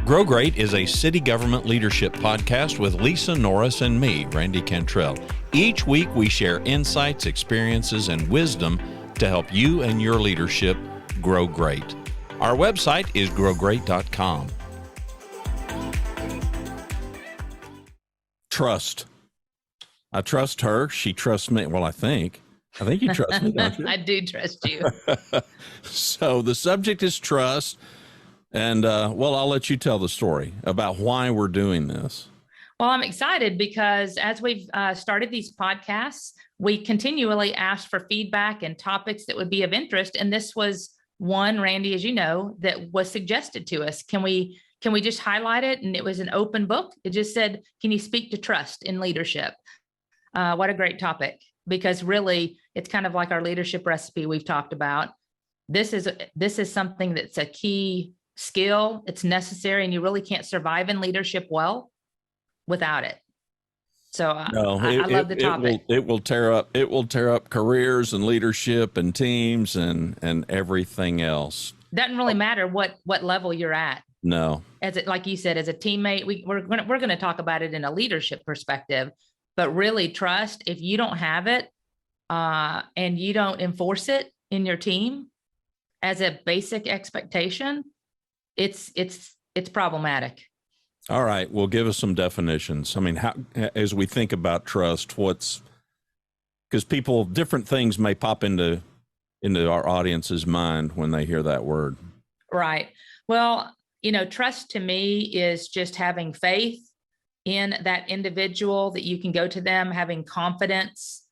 Grow Great is a city government leadership podcast with Lisa Norris and me, Randy Cantrell. Each week we share insights, experiences, and wisdom to help you and your leadership grow great. Our website is growgreat.com. Trust. I trust her. She trusts me. Well, I think you trust me, don't you? I do trust you. So the subject is trust. And, well, I'll let you tell the story about why we're doing this. Well, I'm excited because as we've started these podcasts, we continually ask for feedback and topics that would be of interest. And this was one, Randy, as you know, that was suggested to us. Can we just highlight it? And it was an open book. It just said, can you speak to trust in leadership? What a great topic, because really it's kind of like our leadership recipe we've talked about. This is something that's a key skill. It's necessary, and you really can't survive in leadership well without it. So I love the topic. It will tear up careers and leadership and teams and everything else. Doesn't really matter what level you're at. No. Like you said, as a teammate, we're going to talk about it in a leadership perspective, but really trust, if you don't have it and you don't enforce it in your team as a basic expectation, it's problematic. All right. Well, give us some definitions. I mean, how, as we think about trust, because different things may pop into our audience's mind when they hear that word. Right. Well, trust to me is just having faith in that individual, that you can go to them, having confidence.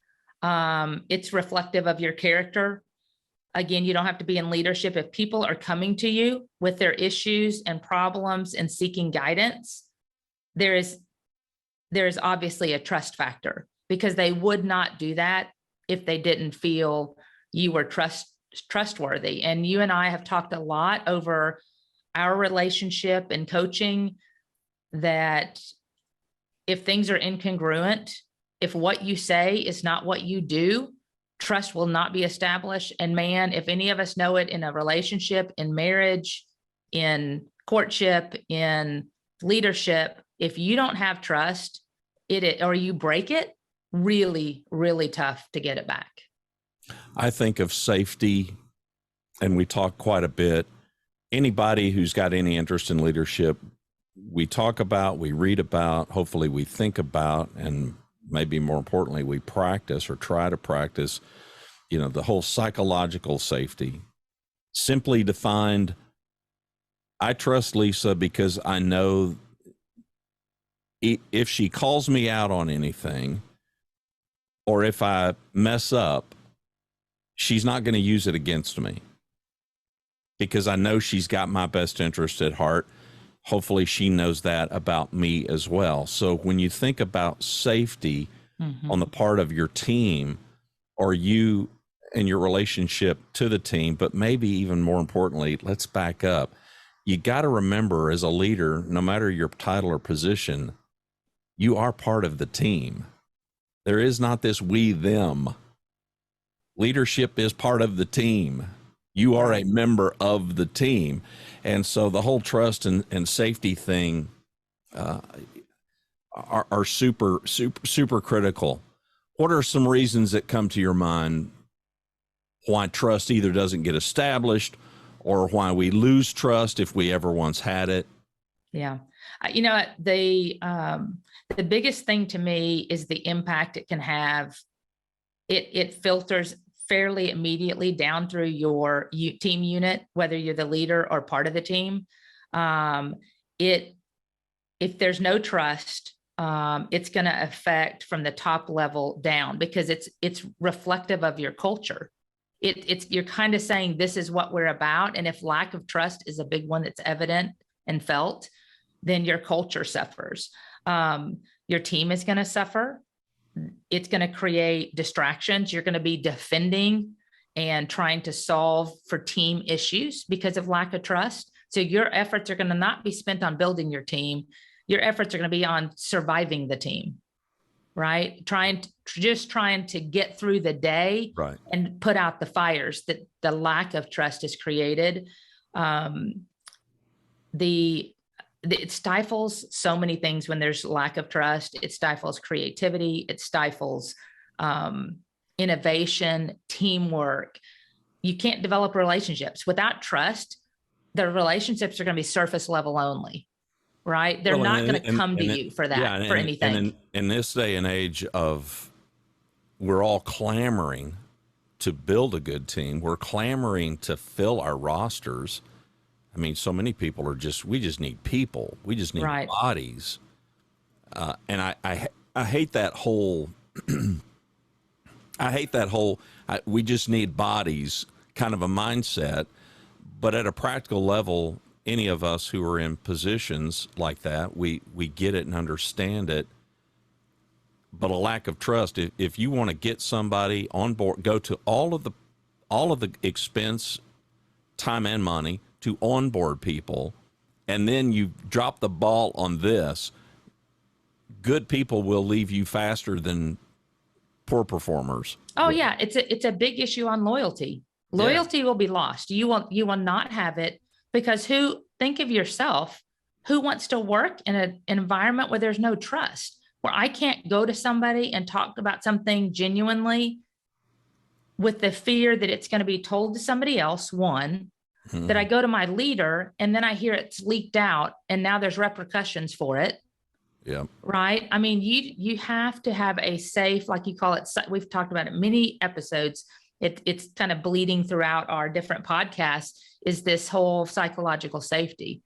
It's reflective of your character. Again, you don't have to be in leadership. If people are coming to you with their issues and problems and seeking guidance, there is obviously a trust factor, because they would not do that if they didn't feel you were trustworthy. And you and I have talked a lot over our relationship and coaching that if things are incongruent, if what you say is not what you do, trust will not be established. And man, if any of us know it in a relationship, in marriage, in courtship, in leadership, if you don't have trust, or you break it, really, really tough to get it back. I think of safety, and we talk quite a bit. Anybody who's got any interest in leadership, we talk about, we read about, hopefully we think about, and maybe more importantly, we practice or try to practice, the whole psychological safety. Simply defined, I trust Lisa because I know if she calls me out on anything, or if I mess up, she's not going to use it against me, because I know she's got my best interest at heart. Hopefully she knows that about me as well. So when you think about safety on the part of your team, or you and your relationship to the team, but maybe even more importantly, let's back up. You got to remember, as a leader, no matter your title or position, you are part of the team. There is not this we, them. Leadership is part of the team. You are a member of the team. And so the whole trust and safety thing are super, super, super critical. What are some reasons that come to your mind why trust either doesn't get established, or why we lose trust if we ever once had it? Yeah. The biggest thing to me is the impact it can have. It filters fairly immediately down through your team unit, whether you're the leader or part of the team. If there's no trust, it's going to affect from the top level down, because it's reflective of your culture. You're kind of saying, this is what we're about. And if lack of trust is a big one that's evident and felt, then your culture suffers. Your team is going to suffer. It's going to create distractions. You're going to be defending and trying to solve for team issues because of lack of trust. So your efforts are going to not be spent on building your team. Your efforts are going to be on surviving the team, right? Trying to get through the day, right, and put out the fires that the lack of trust has created. The it stifles so many things when there's lack of trust. It stifles creativity. It stifles innovation, teamwork. You can't develop relationships without trust. The relationships are going to be surface level only, right? They're not going to come to you for that, for anything. And in this day and age of, we're all clamoring to build a good team. We're clamoring to fill our rosters. I mean, so many people we just need people. We just need bodies. And I hate that whole, we just need bodies kind of a mindset. But at a practical level, any of us who are in positions like that, we get it and understand it. But a lack of trust, if you want to get somebody on board, go to all of the expense, time and money to onboard people, and then you drop the ball on this, good people will leave you faster than poor performers. Oh yeah, it's a big issue on loyalty. Loyalty will be lost. You will not have it, because think of yourself, who wants to work in an environment where there's no trust, where I can't go to somebody and talk about something genuinely with the fear that it's going to be told to somebody else, one, that I go to my leader and then I hear it's leaked out and now there's repercussions for it. Yeah. Right. I mean, you have to have a safe, like you call it, we've talked about it many episodes. It's kind of bleeding throughout our different podcasts, is this whole psychological safety.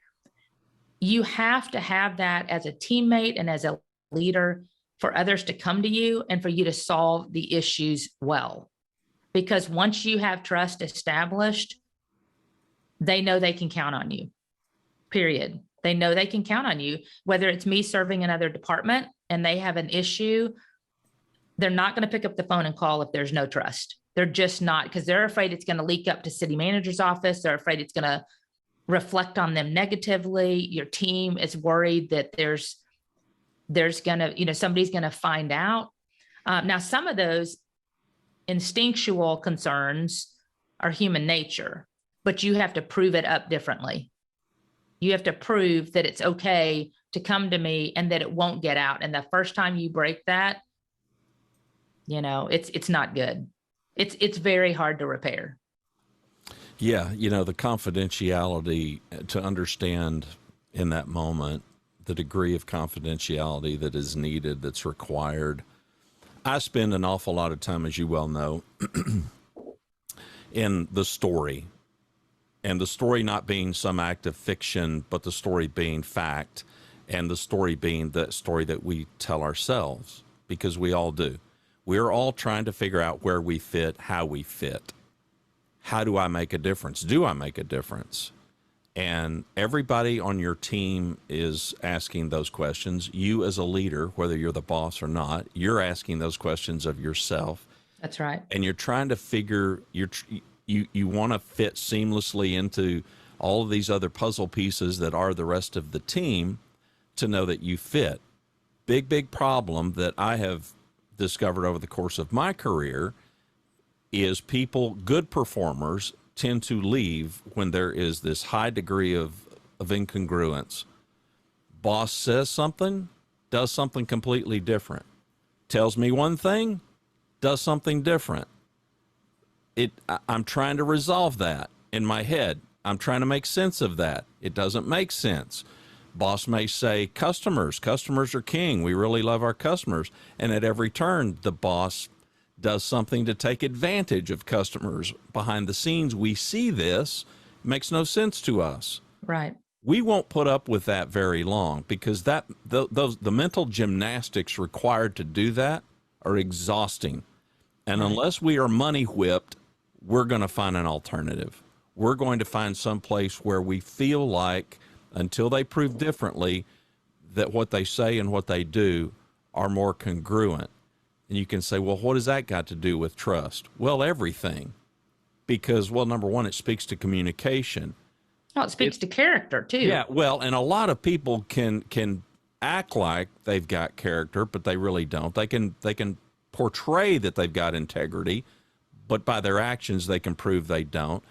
You have to have that as a teammate and as a leader for others to come to you and for you to solve the issues well. Because once you have trust established, they know they can count on you, period. They know they can count on you, whether it's me serving another department and they have an issue, they're not going to pick up the phone and call if there's no trust. They're just not, because they're afraid it's going to leak up to city manager's office. They're afraid it's going to reflect on them negatively. Your team is worried that there's going to, somebody's going to find out. Now, some of those instinctual concerns are human nature, but you have to prove it up differently. You have to prove that it's okay to come to me and that it won't get out. And the first time you break that, it's not good. It's very hard to repair. Yeah. The confidentiality, to understand in that moment, the degree of confidentiality that is needed, that's required. I spend an awful lot of time, as you well know, in the story. And the story not being some act of fiction, but the story being fact, and the story being the story that we tell ourselves, because we all do. We're all trying to figure out where we fit, how we fit. How do I make a difference? Do I make a difference? And everybody on your team is asking those questions. You as a leader, whether you're the boss or not, you're asking those questions of yourself. That's right. And you're trying to figure, you want to fit seamlessly into all of these other puzzle pieces that are the rest of the team to know that you fit. Big problem that I have discovered over the course of my career is good performers tend to leave when there is this high degree of incongruence. Boss says something, does something completely different. Tells me one thing, does something different. I'm trying to resolve that in my head. I'm trying to make sense of that. It doesn't make sense. Boss may say, customers are king. We really love our customers. And at every turn, the boss does something to take advantage of customers. Behind the scenes, we see this. It makes no sense to us. Right. We won't put up with that very long, because the mental gymnastics required to do that are exhausting. And unless we are money whipped, we're going to find an alternative. We're going to find some place where we feel like, until they prove differently, that what they say and what they do are more congruent. And you can say, well, what has that got to do with trust? Well, everything. Because, number one, it speaks to communication. Oh, it speaks to character too. Yeah, well, and a lot of people can act like they've got character, but they really don't. They can portray that they've got integrity, but by their actions they can prove they don't.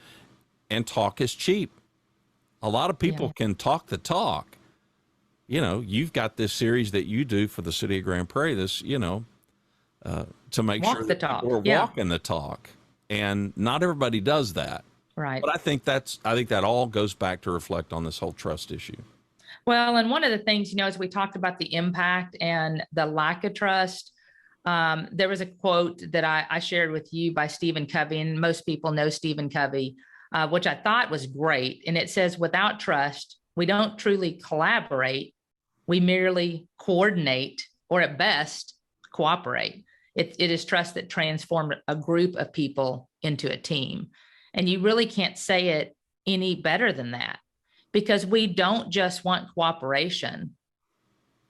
And talk is cheap. A lot of people can talk the talk, you've got this series that you do for the city of Grand Prairie, this, to make Walk sure the that talk. people are Yeah. walking the talk. And not everybody does that. Right. But I think that all goes back to reflect on this whole trust issue. Well, and one of the things, as we talked about the impact and the lack of trust, there was a quote that I shared with you by Stephen Covey, and most people know Stephen Covey, which I thought was great. And it says, without trust, we don't truly collaborate. We merely coordinate, or at best, cooperate. It is trust that transformed a group of people into a team. And you really can't say it any better than that, because we don't just want cooperation.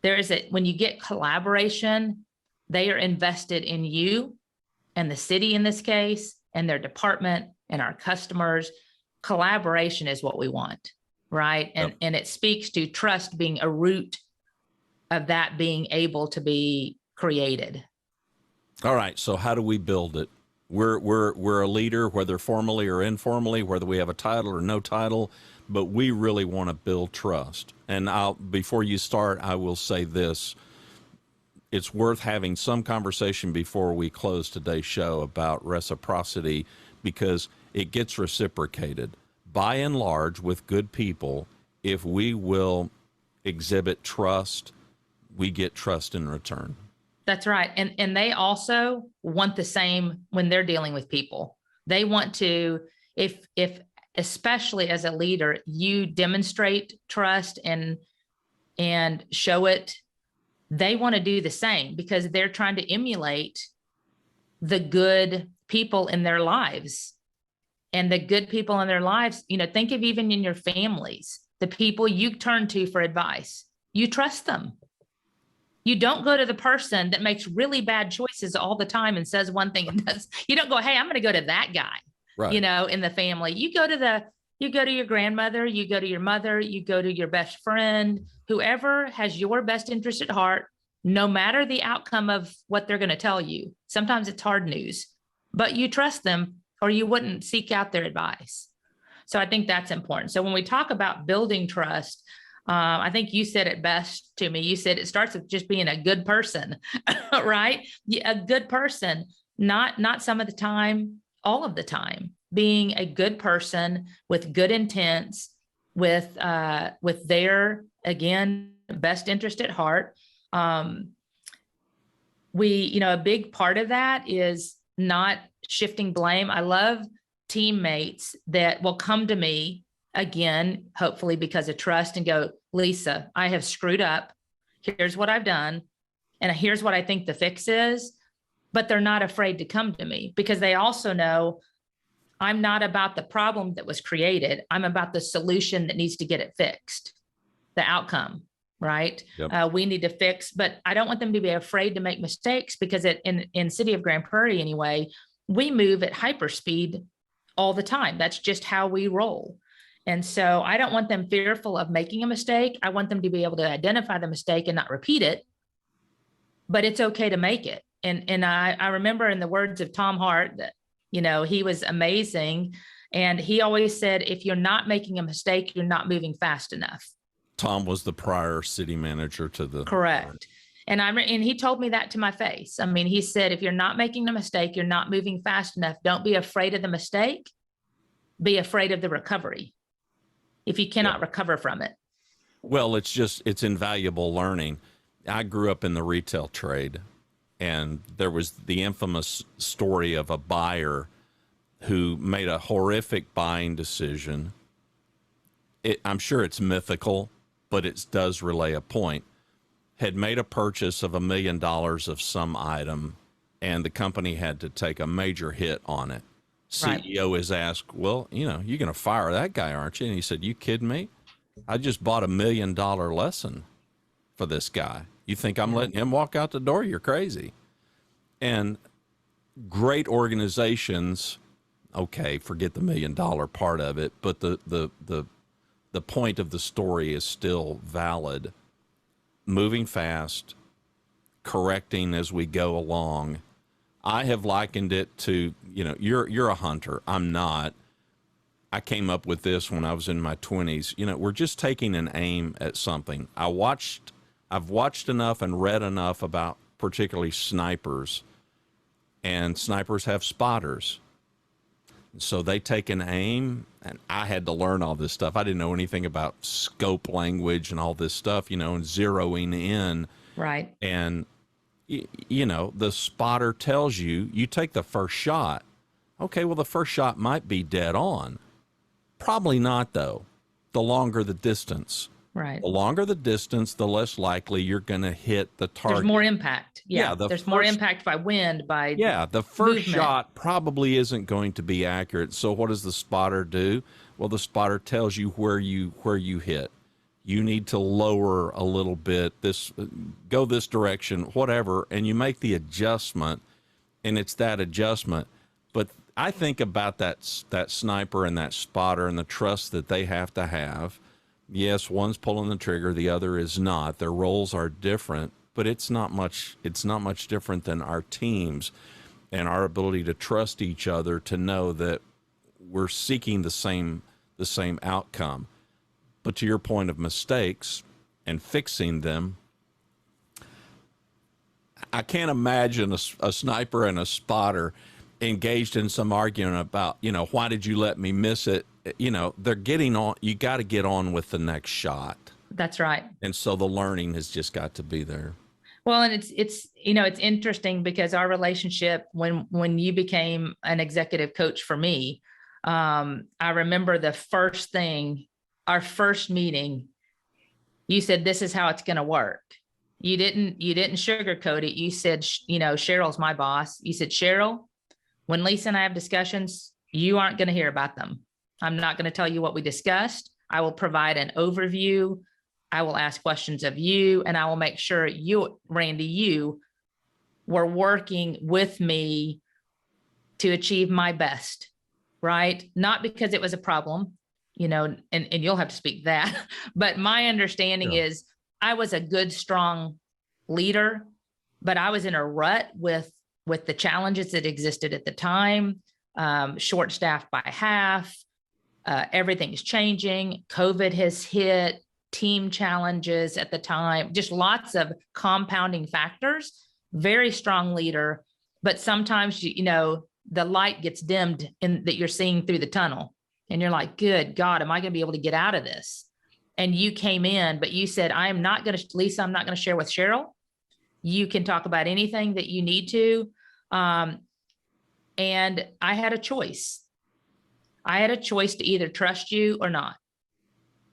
When you get collaboration, they are invested in you and the city in this case, and their department and our customers. Collaboration is what we want, right? Yep. And it speaks to trust being a root of that being able to be created. All right. So how do we build it? We're a leader, whether formally or informally, whether we have a title or no title, but we really want to build trust. And before you start, I will say this. It's worth having some conversation before we close today's show about reciprocity, because it gets reciprocated. By and large, with good people, if we will exhibit trust, we get trust in return. That's right. And they also want the same when they're dealing with people. They want to, if especially as a leader, you demonstrate trust and show it, they want to do the same, because they're trying to emulate the good people in their lives. And the good people in their lives, think of even in your families, the people you turn to for advice, you trust them. You don't go to the person that makes really bad choices all the time and says one thing and does. You don't go, hey, I'm going to go to that guy, right. In the family. You go to your grandmother, you go to your mother, you go to your best friend, whoever has your best interest at heart, no matter the outcome of what they're going to tell you. Sometimes it's hard news, but you trust them, or you wouldn't seek out their advice. So I think that's important. So when we talk about building trust, I think you said it best to me. You said it starts with just being a good person, right? A good person, not some of the time, all of the time, being a good person with good intents, with their, again, best interest at heart. A big part of that is not shifting blame. I love teammates that will come to me, again, hopefully because of trust, and go, Lisa, I have screwed up. Here's what I've done. And here's what I think the fix is. But they're not afraid to come to me, because they also know I'm not about the problem that was created. I'm about the solution that needs to get it fixed, the outcome, right? Yep. We need to fix, but I don't want them to be afraid to make mistakes, because in City of Grand Prairie anyway, we move at hyperspeed all the time. That's just how we roll. And so I don't want them fearful of making a mistake. I want them to be able to identify the mistake and not repeat it, but it's okay to make it. And I remember, in the words of Tom Hart, that, he was amazing. And he always said, if you're not making a mistake, you're not moving fast enough. Tom was the prior city manager to the. Correct. And he told me that to my face. I mean, he said, if you're not making a mistake, you're not moving fast enough. Don't be afraid of the mistake. Be afraid of the recovery, if you cannot recover from it. Well, it's invaluable learning. I grew up in the retail trade, and there was the infamous story of a buyer who made a horrific buying decision. I'm sure it's mythical, but it does relay a point. Had made a purchase of $1 million of some item, and the company had to take a major hit on it. CEO is asked, well, you're going to fire that guy, aren't you? And he said, you kidding me? I just bought $1 million lesson for this guy. You think I'm letting him walk out the door? You're crazy. And great organizations, okay, forget the $1 million part of it, but the point of the story is still valid. Moving fast, correcting as we go along. I have likened it to, you're a hunter. I'm not. I came up with this when I was in my 20s. You know, we're just taking an aim at something. I've watched enough and read enough about particularly snipers, and snipers have spotters. So they take an aim, and I had to learn all this stuff. I didn't know anything about scope language and all this stuff, you know, and zeroing in. Right. And, you know, the spotter tells you, you take the first shot. Okay, well, the first shot might be dead on. Probably not, though. The longer the distance. Right. The longer the distance, the less likely you're going to hit the target. There's more impact. Yeah. There's more first- impact by wind, by Yeah, the first movement. shot probably isn't going to be accurate. So what does the spotter do? Well, the spotter tells you where you hit. You need to lower a little bit, go this direction, whatever, and you make the adjustment, and it's that adjustment. But I think about that sniper and that spotter and the trust that they have to have. Yes, one's pulling the trigger, the other is not. Their roles are different, but it's not much different than our teams and our ability to trust each other, to know that we're seeking the same outcome. But to your point of mistakes and fixing them, I can't imagine a sniper and a spotter engaged in some argument about, you know, why did you let me miss it? You know, they're getting on. You got to get on with the next shot. That's right. And so the learning has just got to be there. Well, and it's you know, it's interesting because our relationship, when you became an executive coach for me, I remember the first thing, our first meeting, you said, this is how it's going to work. You didn't sugarcoat it. You said, you know, Cheryl's my boss. You said, Cheryl, when Lisa and I have discussions, you aren't going to hear about them. I'm not going to tell you what we discussed. I will provide an overview. I will ask questions of you, and I will make sure you, Randy, you were working with me to achieve my best, right? Not because it was a problem, you know, and you'll have to speak that, but my understanding is I was a good, strong leader, but I was in a rut with the challenges that existed at the time, short staffed by half, everything's changing. COVID has hit, team challenges at the time, just lots of compounding factors, very strong leader, but sometimes, you know, the light gets dimmed in that you're seeing through the tunnel and you're like, good God, am I going to be able to get out of this? And you came in, but you said, Lisa, I'm not going to share with Cheryl. You can talk about anything that you need to. And I had a choice. I had a choice to either trust you or not.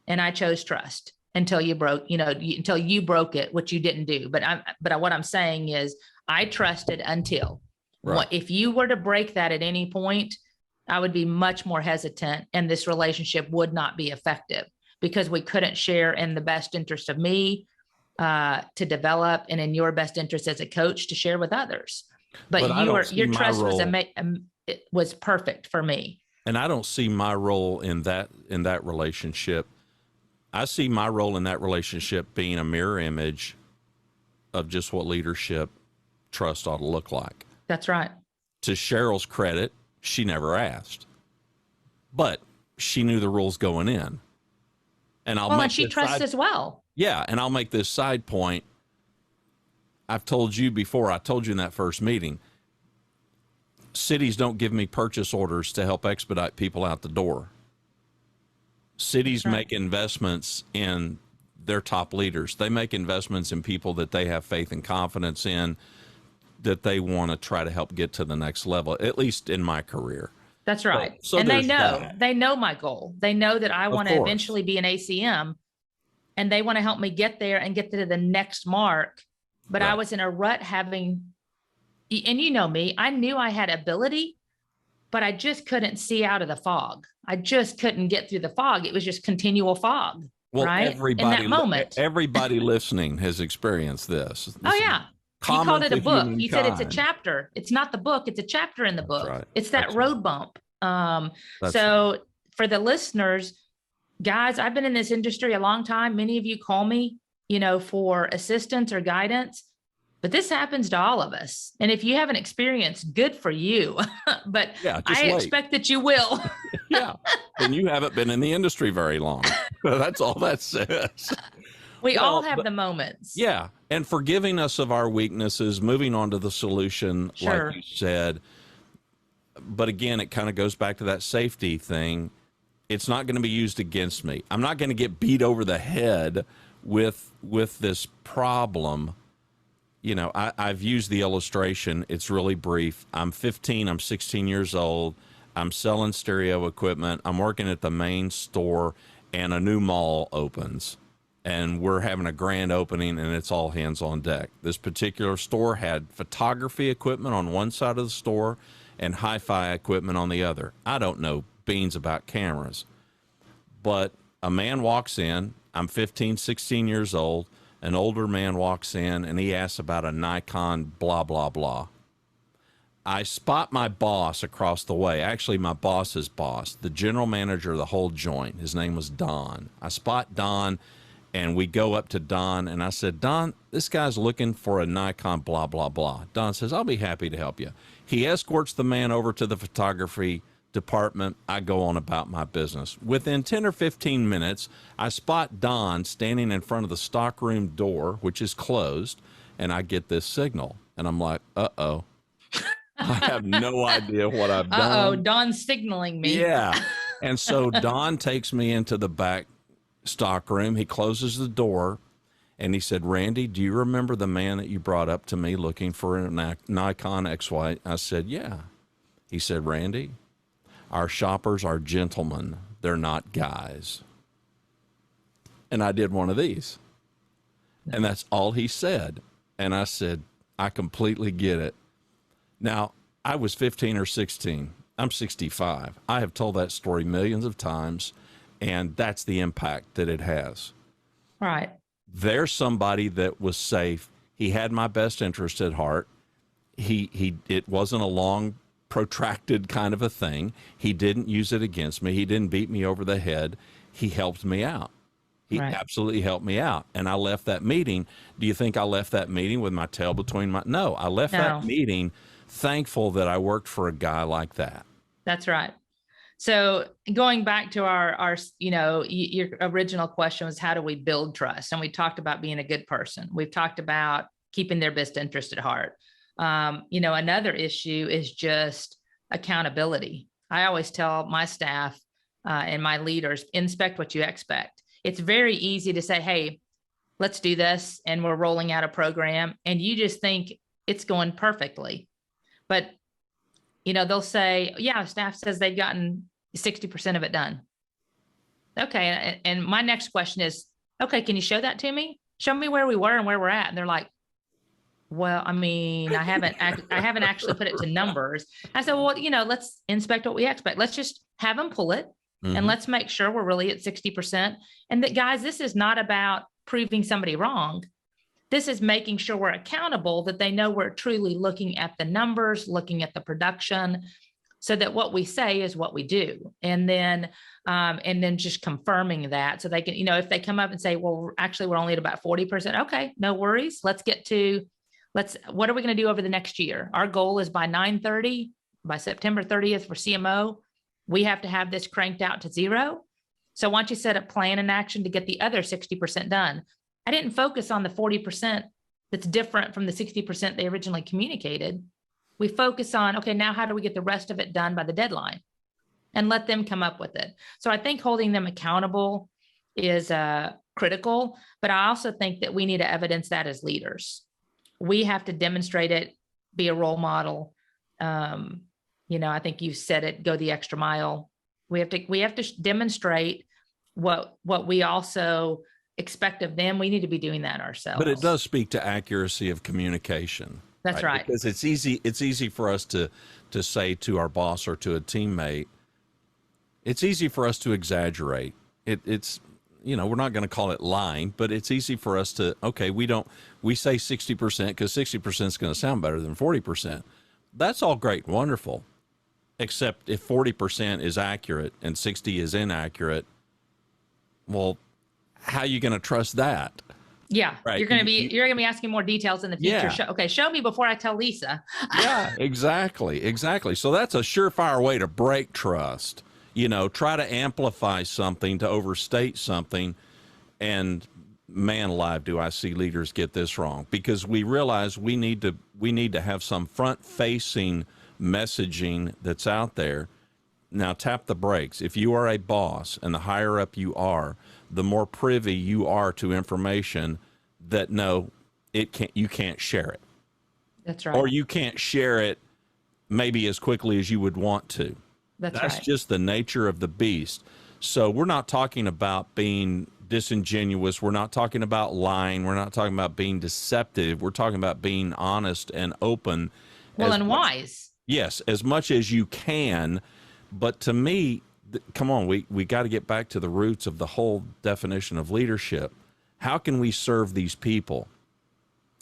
And I chose trust until you broke, you know, until you broke it, which you didn't do. But what I'm saying is I trusted until, Right. If you were to break that at any point, I would be much more hesitant and this relationship would not be effective because we couldn't share in the best interest of me to develop and in your best interest as a coach to share with others. But your trust was perfect for me. And I don't see my role in that relationship. I see my role in that relationship being a mirror image of just what leadership trust ought to look like. That's right. To Cheryl's credit, she never asked, but she knew the rules going in. And and she trusts as well. Yeah. And I'll make this side point. I've told you before, I told you in that first meeting, cities don't give me purchase orders to help expedite people out the door. Cities make investments in their top leaders. They make investments in people that they have faith and confidence in, that they want to try to help get to the next level, at least in my career. That's right. So and they know my goal. They know that I want to eventually be an ACM and they want to help me get there and get to the next mark. But I was in a rut and you know me, I knew I had ability, but I just couldn't see out of the fog. I just couldn't get through the fog. It was just continual fog. Well, right? everybody, in that moment, everybody listening has experienced this. Oh yeah. He called it a book. He said it's a humankind. chapter. It's not the book. It's a chapter in the book. right. It's that That's road bump. That's So for the listeners, guys, I've been in this industry a long time. Many of you call me, you know, for assistance or guidance, but this happens to all of us. And if you haven't experienced, good for you. But just I wait. expect that you will. Yeah. And you haven't been in the industry very long. That's all that says. We all Well, have but- the moments. Yeah. And forgiving us of our weaknesses, moving on to the solution, Sure. like you said. But again, it kind of goes back to that safety thing. It's not going to be used against me. I'm not going to get beat over the head with this problem. You know, I've used the illustration. It's really brief. I'm 15. I'm 16 years old. I'm selling stereo equipment. I'm working at the main store, and a new mall opens. And we're having a grand opening, and it's all hands on deck. This particular store had photography equipment on one side of the store and hi-fi equipment on the other. I don't know beans about cameras. But a man walks in. I'm 15, 16 years old. An older man walks in, and he asks about a Nikon blah, blah, blah. I spot my boss across the way. Actually, my boss's boss, the general manager of the whole joint. His name was Don. I spot Don, and we go up to Don, and I said, Don, this guy's looking for a Nikon blah, blah, blah. Don says, I'll be happy to help you. He escorts the man over to the photography department. I go on about my business. Within 10 or 15 minutes, I spot Don standing in front of the stockroom door, which is closed, and I get this signal. And I'm like, uh-oh. I have no idea what I've done. Uh-oh, Don's signaling me. Yeah. And so Don takes me into the back stockroom. He closes the door, and he said, Randy, do you remember the man that you brought up to me looking for a Nikon XY? I said, yeah. He said, Randy, our shoppers are gentlemen. They're not guys. And I did one of these. And that's all he said. And I said, I completely get it. Now, I was 15 or 16. I'm 65. I have told that story millions of times, and that's the impact that it has. Right. There's somebody that was safe. He had my best interest at heart. It wasn't a long, protracted kind of a thing. He didn't use it against me. He didn't beat me over the head. He helped me out. He Right. absolutely helped me out. And I left that meeting. Do you think I left that meeting with my tail between my... No, I left that No. meeting thankful that I worked for a guy like that. That's right. So going back to our, your original question was, how do we build trust? And we talked about being a good person. We've talked about keeping their best interest at heart. Another issue is just accountability. I always tell my staff and my leaders, inspect what you expect. It's very easy to say, hey, let's do this. And we're rolling out a program, and you just think it's going perfectly. But, they'll say, yeah, staff says they've gotten 60% of it done. Okay. And my next question is, okay, can you show that to me? Show me where we were and where we're at. And they're like, well, I mean, I haven't actually put it to numbers. I said, well, let's inspect what we expect. Let's just have them pull it, and let's make sure we're really at 60%. And that, guys, this is not about proving somebody wrong. This is making sure we're accountable, that they know we're truly looking at the numbers, looking at the production, so that what we say is what we do. And then just confirming that, so they can, if they come up and say, well, actually, we're only at about 40%. Okay, no worries. What are we going to do over the next year? Our goal is by by September 30th for CMO, we have to have this cranked out to 0. So why don't you set a plan in action to get the other 60% done? I didn't focus on the 40% that's different from the 60% they originally communicated. We focus on, okay, now how do we get the rest of it done by the deadline, and let them come up with it. So I think holding them accountable is critical, but I also think that we need to evidence that as leaders. We have to demonstrate it, be a role model. I think you said it, go the extra mile. We have to demonstrate what we also expect of them. We need to be doing that ourselves. But it does speak to accuracy of communication. That's right. Because it's easy for us to say to our boss or to a teammate, it's easy for us to exaggerate. It's we're not going to call it lying, but it's easy for us to, okay, we say 60% because 60% is going to sound better than 40%. That's all great and wonderful. Except if 40% is accurate and 60 is inaccurate, well, how are you going to trust that? Yeah, right. You're going to be asking more details in the future. Yeah. Show me before I tell Lisa. Yeah, exactly. So that's a surefire way to break trust. try to amplify something to overstate something. And man alive, do I see leaders get this wrong, because we realize we need to have some front facing messaging that's out there. Now tap the brakes. If you are a boss, and the higher up you are, the more privy you are to information that you can't share it. That's right. Or you can't share it maybe as quickly as you would want to. That's That's right. just the nature of the beast. So we're not talking about being disingenuous. We're not talking about lying. We're not talking about being deceptive. We're talking about being honest and open. Well, as and much- wise. Yes, as much as you can. But to me, come on, we got to get back to the roots of the whole definition of leadership. How can we serve these people?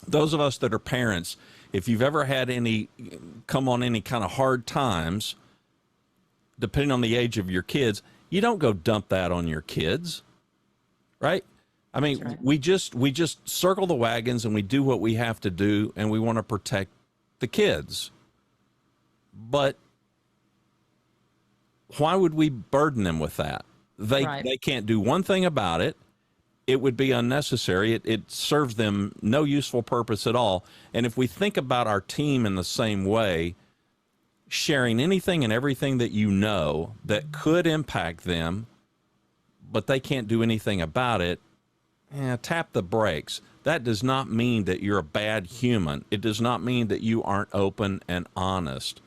Those of us that are parents, if you've ever had any kind of hard times, depending on the age of your kids, you don't go dump that on your kids, right? I mean, That's right. we just circle the wagons and we do what we have to do, and we want to protect the kids. But why would we burden them with that? They can't do one thing about it. It would be unnecessary. It serves them no useful purpose at all. And if we think about our team in the same way, sharing anything and everything that that could impact them, but they can't do anything about it, tap the brakes. That does not mean that you're a bad human. It does not mean that you aren't open and honest.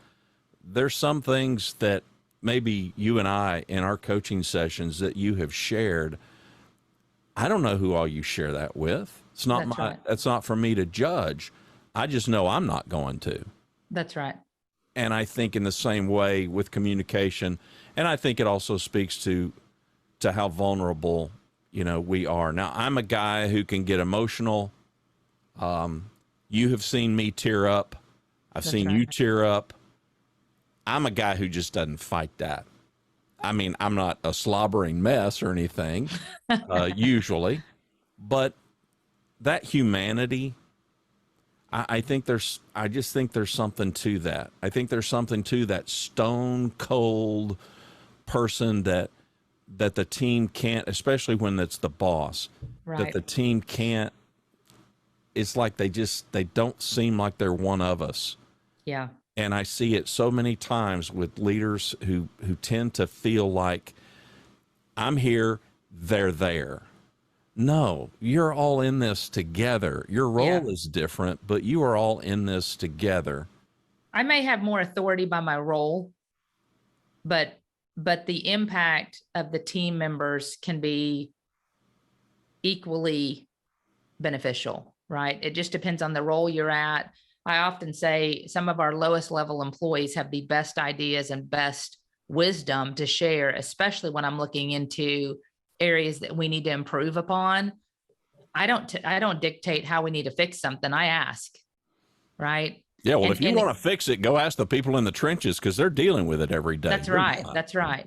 There's some things that maybe you and I in our coaching sessions that you have shared. I don't know who all you share that with. It's not for me to judge. I just know I'm not going to. That's right. And I think in the same way with communication, and I think it also speaks to how vulnerable, we are. Now, I'm a guy who can get emotional. You have seen me tear up. I've seen you tear up. I'm a guy who just doesn't fight that. I mean, I'm not a slobbering mess or anything, usually, but that humanity, I just think there's something to that. I think there's something to that stone cold person that the team can't, especially when it's the boss, Right. that the team can't. It's like they don't seem like they're one of us. Yeah. And I see it so many times with leaders who tend to feel like, I'm here, they're there. No, you're all in this together. Your role is different, but you are all in this together. I may have more authority by my role, but the impact of the team members can be equally beneficial, right? It just depends on the role you're at. I often say some of our lowest level employees have the best ideas and best wisdom to share, especially when I'm looking into areas that we need to improve upon. I don't dictate how we need to fix something. I ask, right? Yeah, well, if you want to fix it, go ask the people in the trenches, because they're dealing with it every day. That's right. That's right.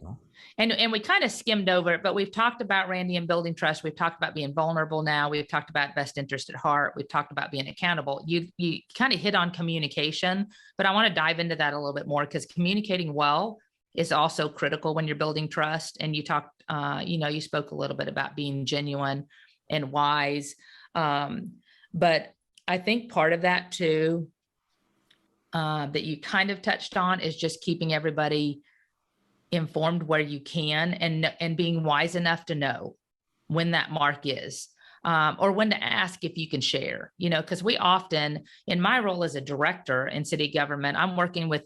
And we kind of skimmed over it, but we've talked about, Randy, and building trust. We've talked about being vulnerable now. We've talked about best interest at heart. We've talked about being accountable. You kind of hit on communication, but I want to dive into that a little bit more, because communicating well is also critical when you're building trust. And you talked, you spoke a little bit about being genuine and wise. But I think part of that too, that you kind of touched on, is just keeping everybody informed where you can, and being wise enough to know when that mark is, or when to ask if you can share, because we often, in my role as a director in city government, I'm working with,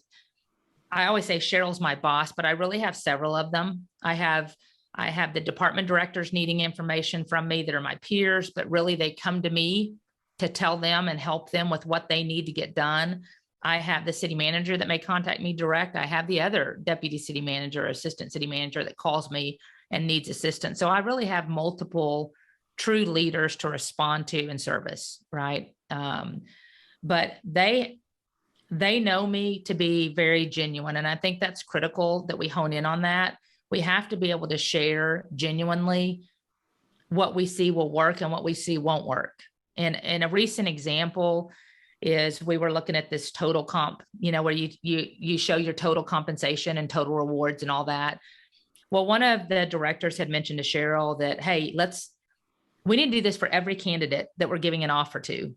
I always say Cheryl's my boss, but I really have several of them. I have the department directors needing information from me that are my peers, but really they come to me to tell them and help them with what they need to get done. I have the city manager that may contact me direct. I have the other deputy city manager, assistant city manager that calls me and needs assistance. So I really have multiple true leaders to respond to in service, right? But they know me to be very genuine. And I think that's critical that we hone in on that. We have to be able to share genuinely what we see will work and what we see won't work. And a recent example is, we were looking at this total comp, where you show your total compensation and total rewards and all that. Well, one of the directors had mentioned to Cheryl that, hey, we need to do this for every candidate that we're giving an offer to.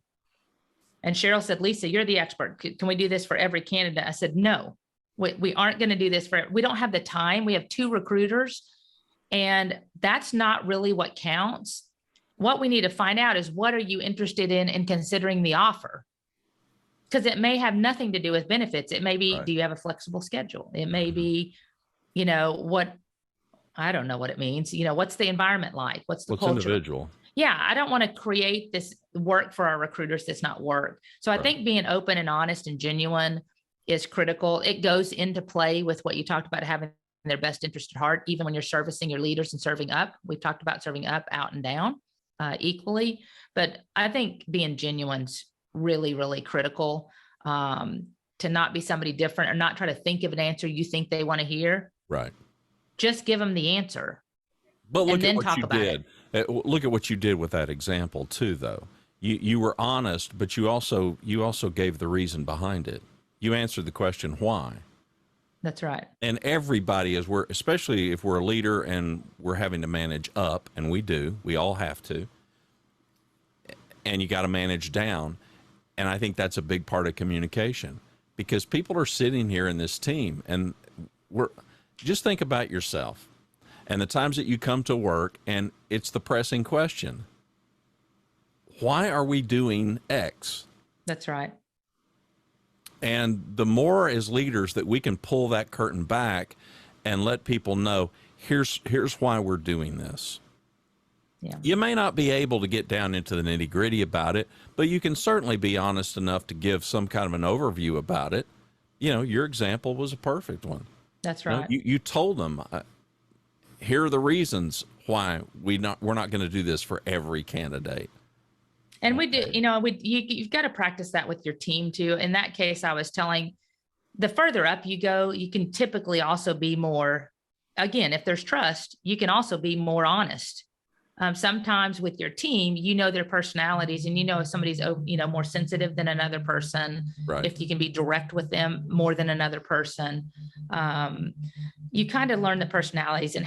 And Cheryl said, Lisa, you're the expert. Can we do this for every candidate? I said, no, we aren't going to do this we don't have the time. We have 2 recruiters, and that's not really what counts. What we need to find out is, what are you interested in considering the offer? Because it may have nothing to do with benefits. It may be, Right. do you have a flexible schedule? It may be, I don't know what it means. What's the environment like? What's the Well, it's culture? individual. Yeah, I don't want to create this work for our recruiters that's not work. So I Right. think being open and honest and genuine is critical. It goes into play with what you talked about, having their best interest at heart, even when you're servicing your leaders and serving up. We've talked about serving up, out, and down equally. But I think being genuine's really, really critical, to not be somebody different or not try to think of an answer you think they want to hear. Right. Just give them the answer. But look And then at what talk you about did. Look at what you did with that example too, though. You were honest, but you also gave the reason behind it. You answered the question why. That's right. And everybody, especially if we're a leader and we're having to manage up, and we all have to, and you got to manage down. And I think that's a big part of communication, because people are sitting here in this team, and just think about yourself and the times that you come to work, and it's the pressing question: why are we doing X? That's right. And the more as leaders that we can pull that curtain back and let people know, here's why we're doing this. Yeah. You may not be able to get down into the nitty gritty about it, but you can certainly be honest enough to give some kind of an overview about it. Your example was a perfect one. That's right. You told them, here are the reasons why we're not going to do this for every candidate. And we do, you've got to practice that with your team too. In that case, I was telling, the further up you go, you can typically also be more, again, if there's trust, you can also be more honest. Sometimes with your team, their personalities, and if somebody's, more sensitive than another person, Right. if you can be direct with them more than another person, you kind of learn the personalities and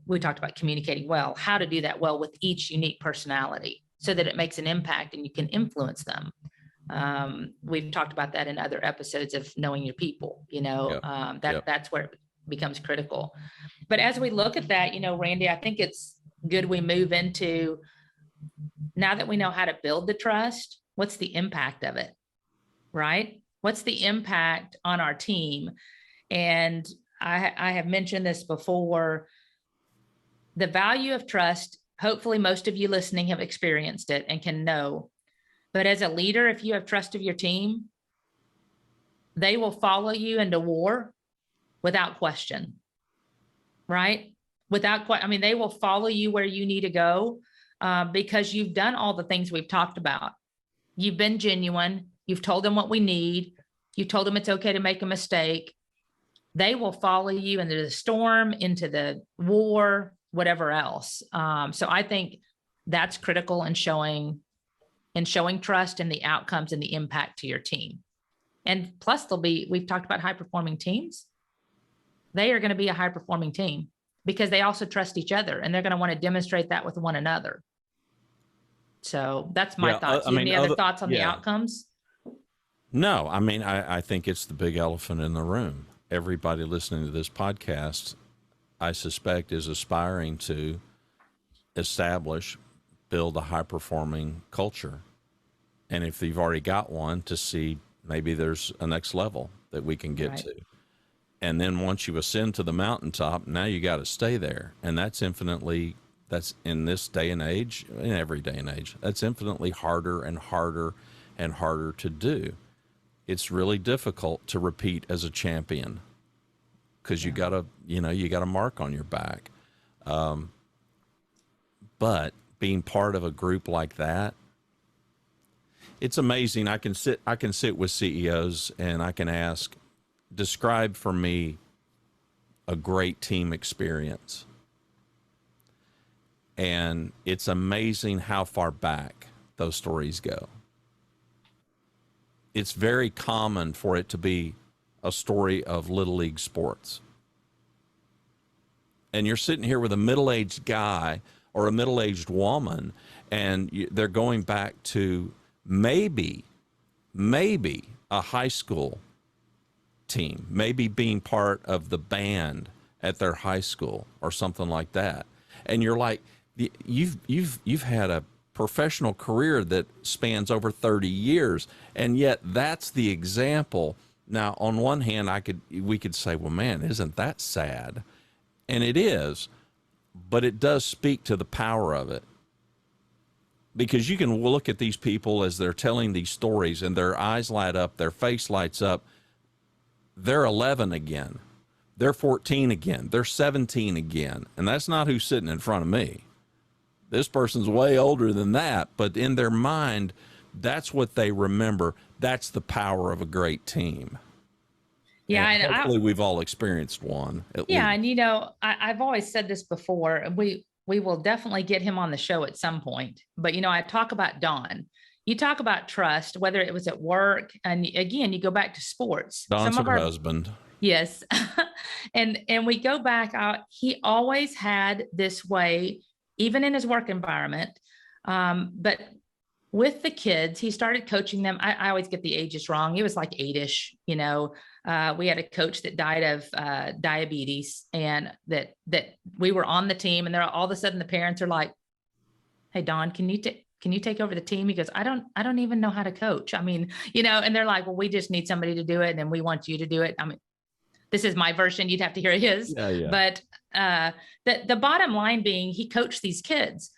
we talked about communicating well, how to do that well with each unique personality, so that it makes an impact and you can influence them. We've talked about that in other episodes of knowing your people, Yep. That's where it becomes critical. But as we look at that, Randy, I think it's good we move into, now that we know how to build the trust, what's the impact of it, right? What's the impact on our team? And I have mentioned this before, the value of trust. Hopefully most of you listening have experienced it and can know. But as a leader, if you have trust of your team, they will follow you into war without question, right? They will follow you where you need to go, because you've done all the things we've talked about. You've been genuine. You've told them what we need. You told them it's okay to make a mistake. They will follow you into the storm, into the war, whatever else. So I think that's critical in showing trust and the outcomes and the impact to your team. And plus we've talked about high performing teams. They are going to be a high performing team because they also trust each other, and they're going to want to demonstrate that with one another. So that's my thoughts. Any other thoughts on the outcomes? No, I think it's the big elephant in the room. Everybody listening to this podcast, I suspect, is aspiring to build a high-performing culture. And if you've already got one, to see maybe there's a next level that we can get to. And then once you ascend to the mountaintop, now you got to stay there. And that's in this day and age, in every day and age, that's infinitely harder and harder and harder to do. It's really difficult to repeat as a champion, because you got a mark on your back. But being part of a group like that, it's amazing. I can sit with CEOs and I can ask, describe for me a great team experience. And it's amazing how far back those stories go. It's very common for it to be a story of Little League sports. and you're sitting here with a middle-aged guy or a middle-aged woman, and they're going back to maybe a high school team, maybe being part of the band at their high school or something like that. And you're like, you've had a professional career that spans over 30 years, and yet that's the example. Now, on one hand, we could say, well, man, isn't that sad? And it is, but it does speak to the power of it. Because you can look at these people as they're telling these stories and their eyes light up, their face lights up. They're 11 again. They're 14 again. They're 17 again. And that's not who's sitting in front of me. This person's way older than that, but in their mind, that's what they remember. That's the power of a great team. Yeah, and hopefully we've all experienced one. Yeah, least. And I've always said this before, and we will definitely get him on the show at some point. But I talk about Don. You talk about trust, whether it was at work, and again, you go back to sports. Don's her husband. Yes, and we go back out. He always had this way, even in his work environment. But with the kids, he started coaching them. I always get the ages wrong. He was like 8-ish. We had a coach that died of diabetes, and that we were on the team, and all of a sudden the parents are like, "Hey, Don, can you take over the team?" He goes, I don't even know how to coach. I mean, and they're like, "Well, we just need somebody to do it, and we want you to do it." I mean, this is my version. You'd have to hear his. Yeah. But the bottom line being, he coached these kids,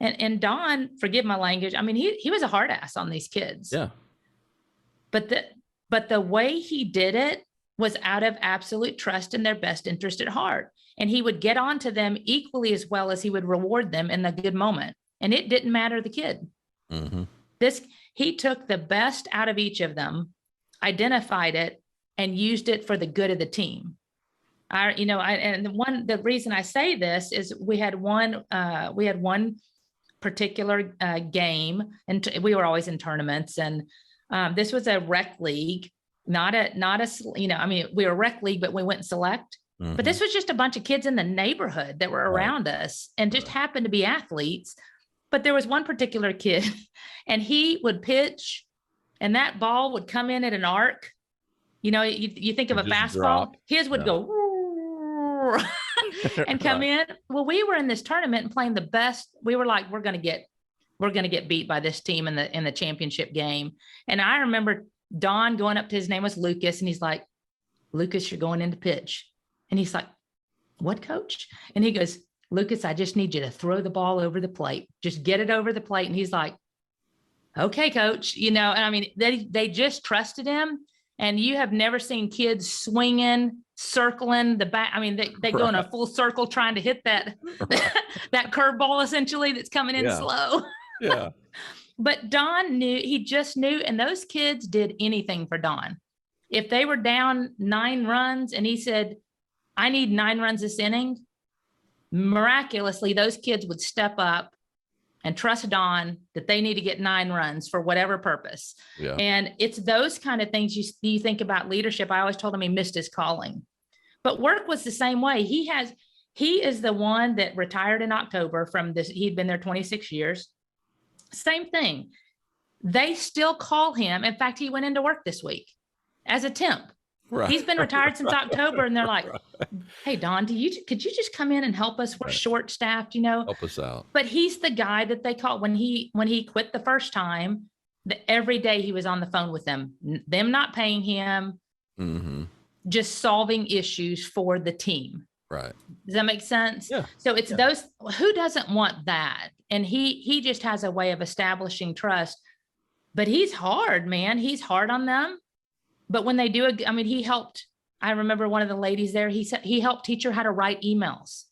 and Don, forgive my language, I mean, he was a hard ass on these kids. Yeah. But the way he did it was out of absolute trust in their best interest at heart. And he would get on to them equally as well as he would reward them in the good moment. And it didn't matter the kid. Mm-hmm. He took the best out of each of them, identified it, and used it for the good of the team. The reason I say this is we had one particular game, and we were always in tournaments, and this was a rec league, not a we were a rec league, but we went and select. Mm-hmm. But this was just a bunch of kids in the neighborhood that were around us and just happened to be athletes. But there was one particular kid, and he would pitch, and that ball would come in at an arc. You think of a fastball, drop. His would go and come in. Well, we were in this tournament and playing the best. We were like, we're going to get beat by this team in the championship game. And I remember Don going up to, his name was Lucas, and he's like, "Lucas, you're going into pitch." And he's like, "What, coach?" And he goes, "Lucas, I just need you to throw the ball over the plate. Just get it over the plate." And he's like, "Okay, coach." And I mean, they just trusted him. And you have never seen kids swinging, circling the back. I mean, they go in a full circle trying to hit that curveball essentially that's coming in slow. Yeah. But Don he just knew, and those kids did anything for Don. If they were down 9 runs and he said, "I need 9 runs this inning," miraculously, those kids would step up and trust Don that they need to get 9 runs for whatever purpose. Yeah. And it's those kind of things you think about leadership. I always told him he missed his calling, but work was the same way. He is the one that retired in October from this. He'd been there 26 years. Same thing. They still call him. In fact, he went into work this week as a temp. Right. He's been retired since October, and they're like, "Hey, Don, could you just come in and help us? We're short staffed, Help us out." But he's the guy that they call when he quit the first time. Every day he was on the phone with them not paying him, mm-hmm. just solving issues for the team. Right. Does that make sense? Yeah. So it's those, who doesn't want that? And he just has a way of establishing trust. But he's hard, man. He's hard on them. But when they do he helped. I remember one of the ladies there, he said he helped teach her how to write emails.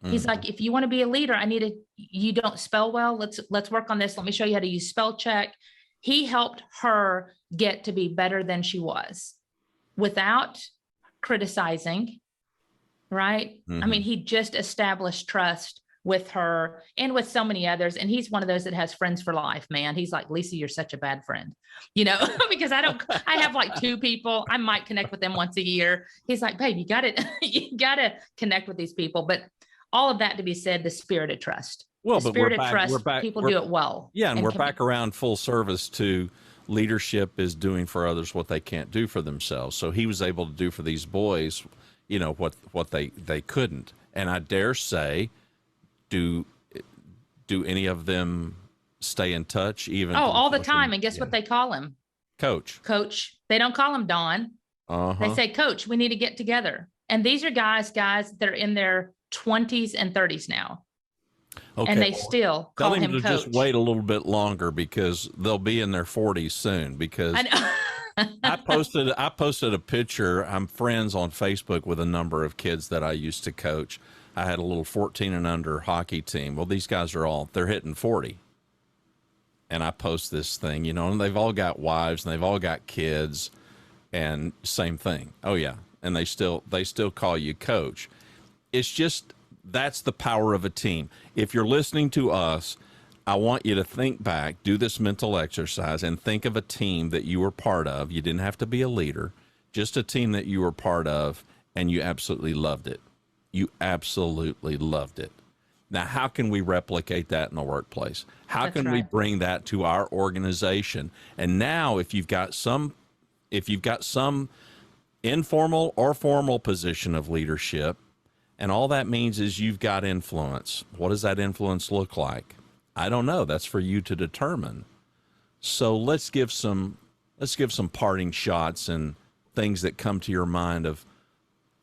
Mm-hmm. He's like, "If you want to be a leader, you don't spell well. Let's work on this. Let me show you how to use spell check." He helped her get to be better than she was without criticizing, right? Mm-hmm. I mean, he just established trust with her and with so many others. And he's one of those that has friends for life, man. He's like, Lisa, you're such a bad friend, because I have like 2 people. I might connect with them once a year. He's like, babe, you gotta connect with these people. But all of that to be said, the spirit of trust. Well, the but spirit of trust, people do it well. Yeah. And we're back around full service to leadership is doing for others what they can't do for themselves. So he was able to do for these boys, what they couldn't. And I dare say, do any of them stay in touch even? All the time. And guess what they call him? Coach. They don't call him Don. They say, Coach, we need to get together. And these are guys that are in their 20s and 30s now. Okay. And they still call him to Coach. Just wait a little bit longer because they'll be in their 40s soon. Because I posted a picture. I'm friends on Facebook with a number of kids that I used to coach. I had a little 14 and under hockey team. Well, these guys they're hitting 40. And I post this thing, and they've all got wives and they've all got kids, and same thing. Oh yeah. And they still call you coach. It's just, that's the power of a team. If you're listening to us, I want you to think back, do this mental exercise, and think of a team that you were part of. You didn't have to be a leader, just a team that you were part of, and you absolutely loved it. You absolutely loved it. Now, how can we replicate that in the workplace? How can we bring that to our organization? And now, if you've got some informal or formal position of leadership, and all that means is you've got influence. What does that influence look like? I don't know. That's for you to determine. So let's give some parting shots and things that come to your mind of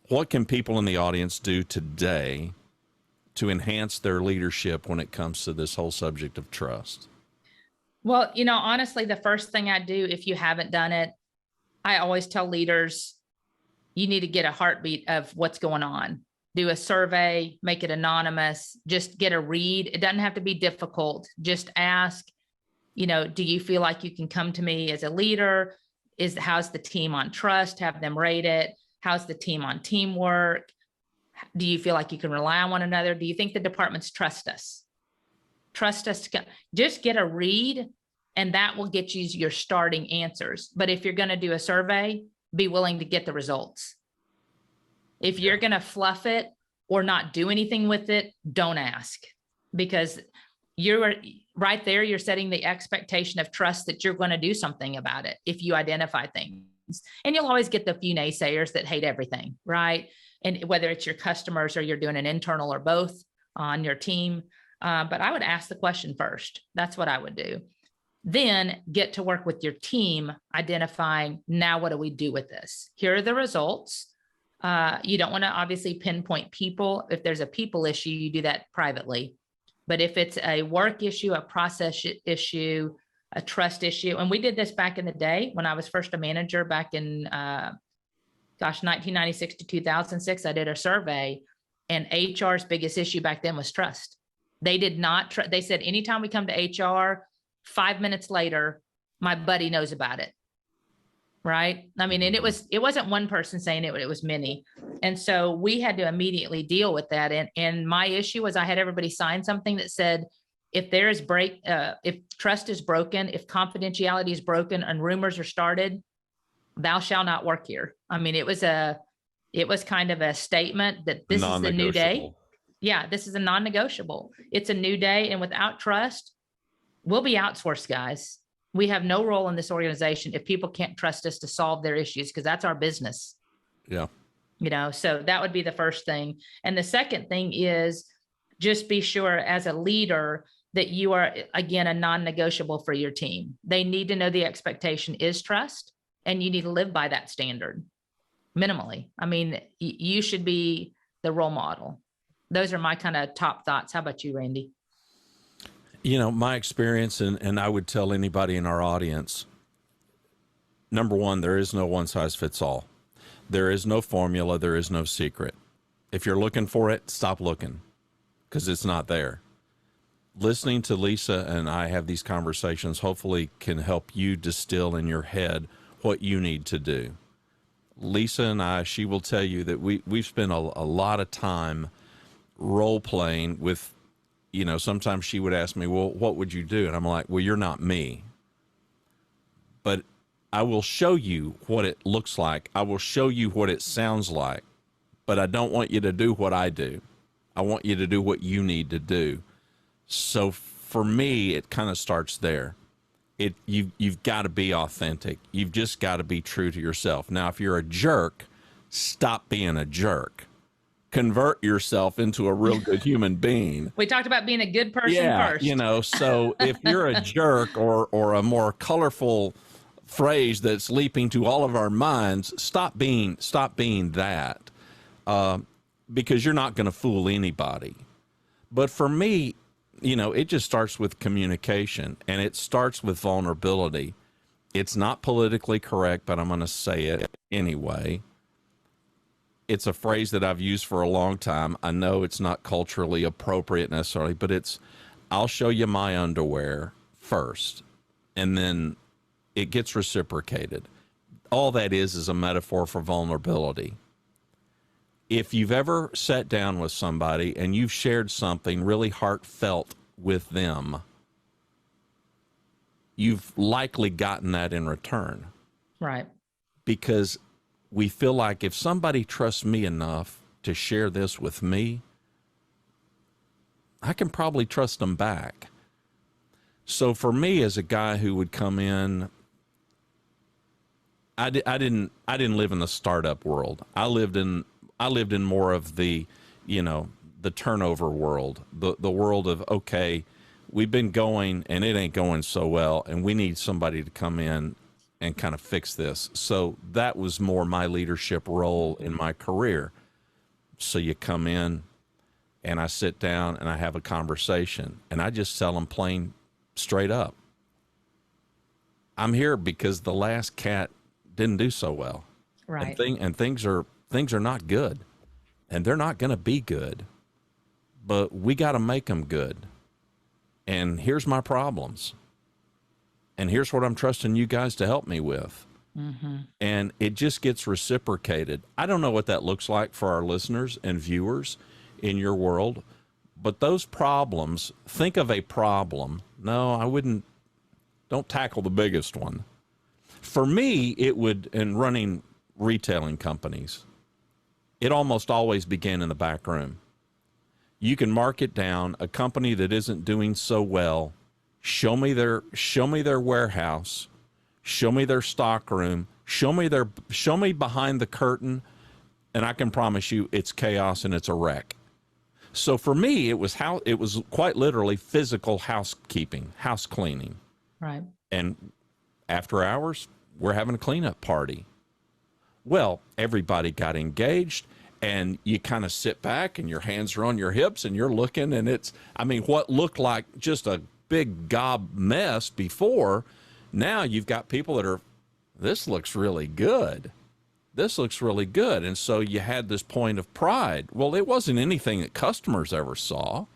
what can people in the audience do today to enhance their leadership when it comes to this whole subject of trust? Well, honestly, the first thing I do, if you haven't done it, I always tell leaders, you need to get a heartbeat of what's going on. Do a survey, make it anonymous, just get a read. It doesn't have to be difficult. Just ask, do you feel like you can come to me as a leader? How's the team on trust? Have them rate it. How's the team on teamwork? Do you feel like you can rely on one another? Do you think the departments trust us? Trust us. Just get a read, and that will get you your starting answers. But if you're going to do a survey, be willing to get the results. If you're going to fluff it or not do anything with it, don't ask, because you're right there. You're setting the expectation of trust that you're going to do something about it if you identify things. And you'll always get the few naysayers that hate everything, right? And whether it's your customers or you're doing an internal or both on your team. But I would ask the question first. That's what I would do. Then get to work with your team, identifying, now what do we do with this? Here are the results. You don't want to obviously pinpoint people. If there's a people issue, you do that privately. But if it's a work issue, a process issue, a trust issue, and we did this back in the day when I was first a manager back in, 1996 to 2006, I did a survey, and HR's biggest issue back then was trust. They did not, they said, anytime we come to HR, 5 minutes later, my buddy knows about it. Right. I mean, and it wasn't one person saying it was many. And so we had to immediately deal with that. And my issue was I had everybody sign something that said, if there is if trust is broken, if confidentiality is broken and rumors are started, thou shalt not work here. I mean, it was kind of a statement that this is the new day. Yeah, this is a non-negotiable. It's a new day. And without trust, we'll be outsourced, guys. We have no role in this organization if people can't trust us to solve their issues, because that's our business. Yeah. So that would be the first thing. And the second thing is just be sure as a leader that you are, again, a non-negotiable for your team. They need to know the expectation is trust, and you need to live by that standard minimally. I mean, you should be the role model. Those are my kind of top thoughts. How about you, Randy? My experience, and I would tell anybody in our audience, number one, there is no one size fits all. There is no formula. There is no secret. If you're looking for it, stop looking, because it's not there. Listening to Lisa and I have these conversations hopefully can help you distill in your head what you need to do. Lisa and I, she will tell you that we've spent a lot of time role playing with you know, sometimes she would ask me, well, what would you do? And I'm like, well, you're not me, but I will show you what it looks like. I will show you what it sounds like, but I don't want you to do what I do. I want you to do what you need to do. So for me, it kind of starts there. You've got to be authentic. You've just got to be true to yourself. Now, if you're a jerk, stop being a jerk. Convert yourself into a real good human being. We talked about being a good person first. You know, so if you're a jerk or a more colorful phrase that's leaping to all of our minds, stop being that, because you're not going to fool anybody. But for me, you know, it just starts with communication, and it starts with vulnerability. It's not politically correct, but I'm going to say it anyway. It's a phrase that I've used for a long time. I know it's not culturally appropriate necessarily, but it's, I'll show you my underwear first, and then it gets reciprocated. All that is a metaphor for vulnerability. If you've ever sat down with somebody and you've shared something really heartfelt with them, you've likely gotten that in return. Right. Because we feel like if somebody trusts me enough to share this with me, I can probably trust them back. So for me, as a guy who would come in, I didn't live in the startup world. I lived in more of the, you know, the turnover world, the world of, okay, we've been going and it ain't going so well, and we need somebody to come in and kind of fix this. So that was more my leadership role in my career. So you come in and I sit down and I have a conversation and I just tell them plain straight up, I'm here because the last cat didn't do so well. Right. And things are not good, and they're not going to be good, but we got to make them good. And here's my problems. And here's what I'm trusting you guys to help me with. Mm-hmm. And it just gets reciprocated. I don't know what that looks like for our listeners and viewers in your world, but those problems, think of a problem. No, I wouldn't, don't tackle the biggest one. For me, it would, in running retailing companies, it almost always began in the back room. You can mark it down, a company that isn't doing so well, show me their warehouse, show me their stock room, show me behind the curtain, and I can promise you it's chaos and it's a wreck. So for me, it was quite literally physical housekeeping, house cleaning. Right. And after hours, we're having a cleanup party. Well, everybody got engaged, and you kind of sit back and your hands are on your hips and you're looking, and it's, I mean, what looked like just a big gob mess before, now you've got people that are, this looks really good. This looks really good. And so you had this point of pride. Well, it wasn't anything that customers ever saw,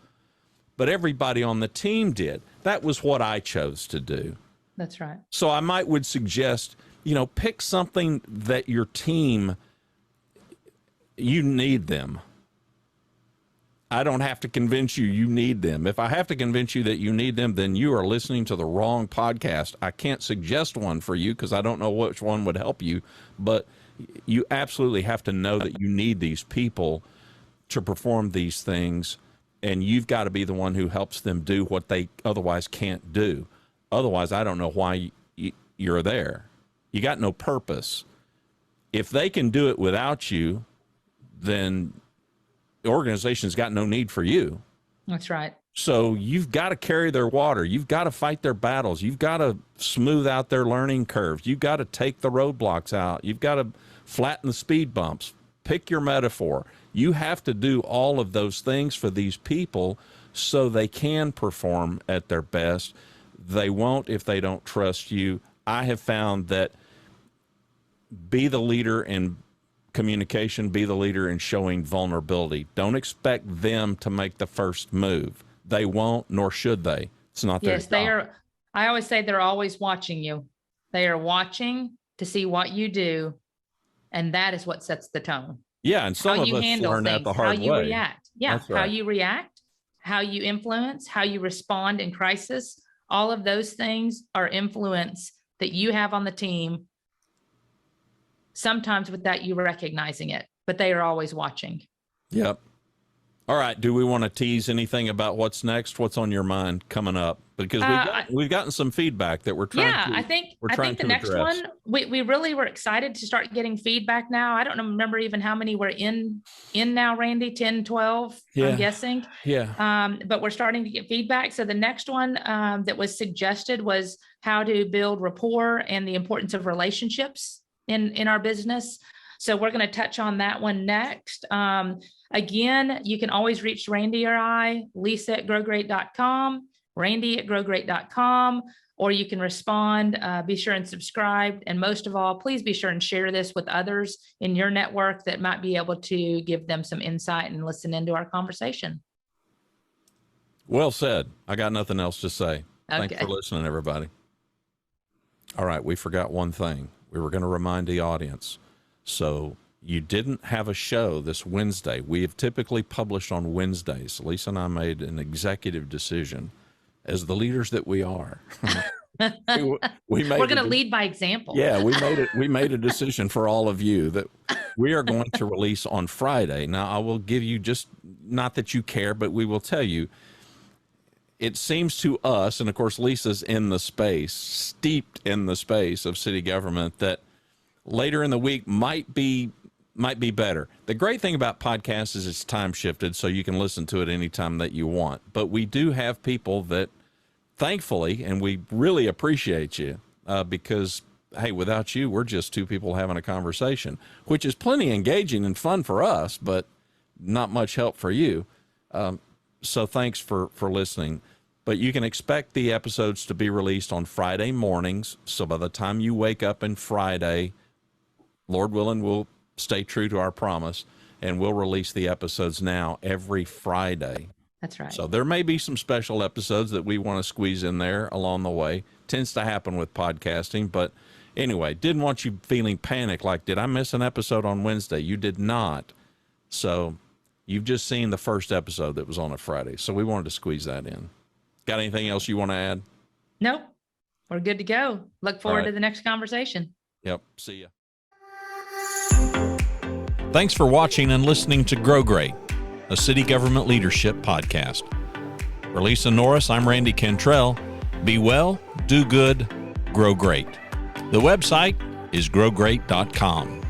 but everybody on the team did. That was what I chose to do. That's right. So I would suggest, you know, pick something that your team, you need them. I don't have to convince you you need them. If I have to convince you that you need them, then you are listening to the wrong podcast. I can't suggest one for you because I don't know which one would help you, but you absolutely have to know that you need these people to perform these things, and you've got to be the one who helps them do what they otherwise can't do. Otherwise, I don't know why you're there. You got no purpose. If they can do it without you, then the organization's got no need for you. That's right. So you've got to carry their water. You've got to fight their battles. You've got to smooth out their learning curves. You've got to take the roadblocks out. You've got to flatten the speed bumps. Pick your metaphor. You have to do all of those things for these people so they can perform at their best. They won't if they don't trust you. I have found that be the leader in communication, be the leader in showing vulnerability. Don't expect them to make the first move. They won't, nor should they. It's not their job. They are. I always say they're always watching you. They are watching to see what you do, and that is what sets the tone. Yeah, and some of us learn that the hard way. How you react. Yeah, That's right. how you react, how you influence, how you respond in crisis. All of those things are influence that you have on the team, sometimes without you recognizing it, but they are always watching. Yep. All right. Do we want to tease anything about what's next? What's on your mind coming up? Because we've gotten some feedback that we're trying to. I think the next one, we really were excited to start getting feedback now. I don't remember even how many we're in now, Randy, 10, 12, yeah. I'm guessing. Yeah. But we're starting to get feedback. So the next one that was suggested was how to build rapport and the importance of relationships in our business. So we're going to touch on that one next. Again, you can always reach Randy or I, Lisa at growgreat.com, Randy at growgreat.com, or you can respond. Be sure and subscribe. And most of all, please be sure and share this with others in your network that might be able to give them some insight and listen into our conversation. Well said. I got nothing else to say. Okay. Thanks for listening, everybody. All right. We forgot one thing. We were going to remind the audience. So you didn't have a show this Wednesday. We have typically published on Wednesdays. Lisa and I made an executive decision as the leaders that we are. We're going to lead by example. Yeah, we made a decision for all of you that we are going to release on Friday. Now, I will give you just, not that you care, but we will tell you, it seems to us, and of course, Lisa's in the space, steeped in the space of city government, that later in the week might be better. The great thing about podcasts is it's time shifted, so you can listen to it anytime that you want. But we do have people that, thankfully, and we really appreciate you because, hey, without you, we're just two people having a conversation, which is plenty engaging and fun for us, but not much help for you. So thanks for listening. But you can expect the episodes to be released on Friday mornings. So by the time you wake up on Friday, Lord willing, we'll stay true to our promise, and we'll release the episodes now every Friday. That's right. So there may be some special episodes that we want to squeeze in there along the way. Tends to happen with podcasting. But anyway, didn't want you feeling panic like, did I miss an episode on Wednesday? You did not. So you've just seen the first episode that was on a Friday. So we wanted to squeeze that in. Got anything else you want to add? Nope. We're good to go. Look forward to the next conversation. Yep. See ya. Thanks for watching and listening to Grow Great, a city government leadership podcast. For Lisa Norris, I'm Randy Cantrell. Be well, do good, grow great. The website is growgreat.com.